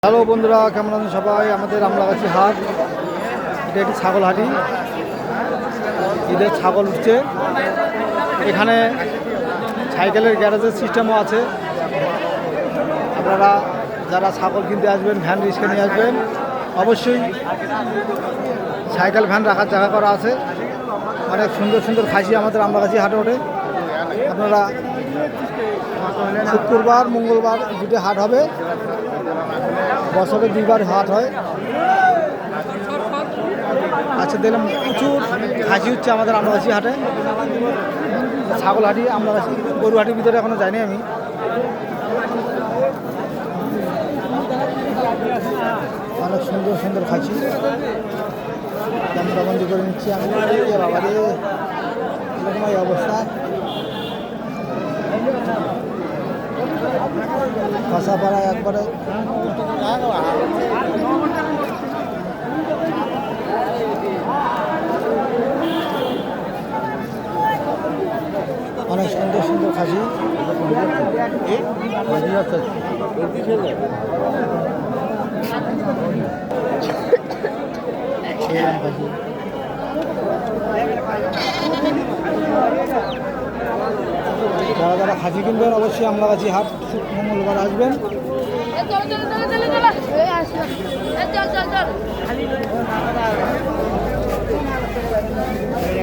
Hello বন্ধুরা, কেমন আছেন সবাই? আমাদের আমলাগাছি হাট, এটা একটি ছাগল হাটি। ঈদের ছাগল উঠছে। এখানে সাইকেলের গ্যারেজের সিস্টেমও আছে। আপনারা যারা ছাগল কিনতে আসবেন, ভ্যান রিক্সা নিয়ে আসবেন, অবশ্যই সাইকেল ভ্যান রাখার জায়গা করা আছে। অনেক সুন্দর সুন্দর খাসি আমাদের আমলাগাছি হাটে ওঠে। আপনারা শুক্রবার মঙ্গলবার দুটো হাট হবে, বছরে দুইবার হাট হয়। আচ্ছা, দেখলাম প্রচুর খাসি হচ্ছে আমাদের আমলাগাছি হাটে। ছাগল হাটি, আমলাগাছি গরু হাটির ভিতরে এখনো যাইনি আমি। অনেক সুন্দর সুন্দর খাসি ক্যামেরাবন্দি করে নিচ্ছি আমি। বাবারে, এরকম এই অবস্থা। পাশাপাড়া একবারে অনেক সুন্দর সুন্দর খাসি। যারা যারা খাসি কিনবেন অবশ্যই আমলাগাছি হাট মঙ্গলবার আসবেন।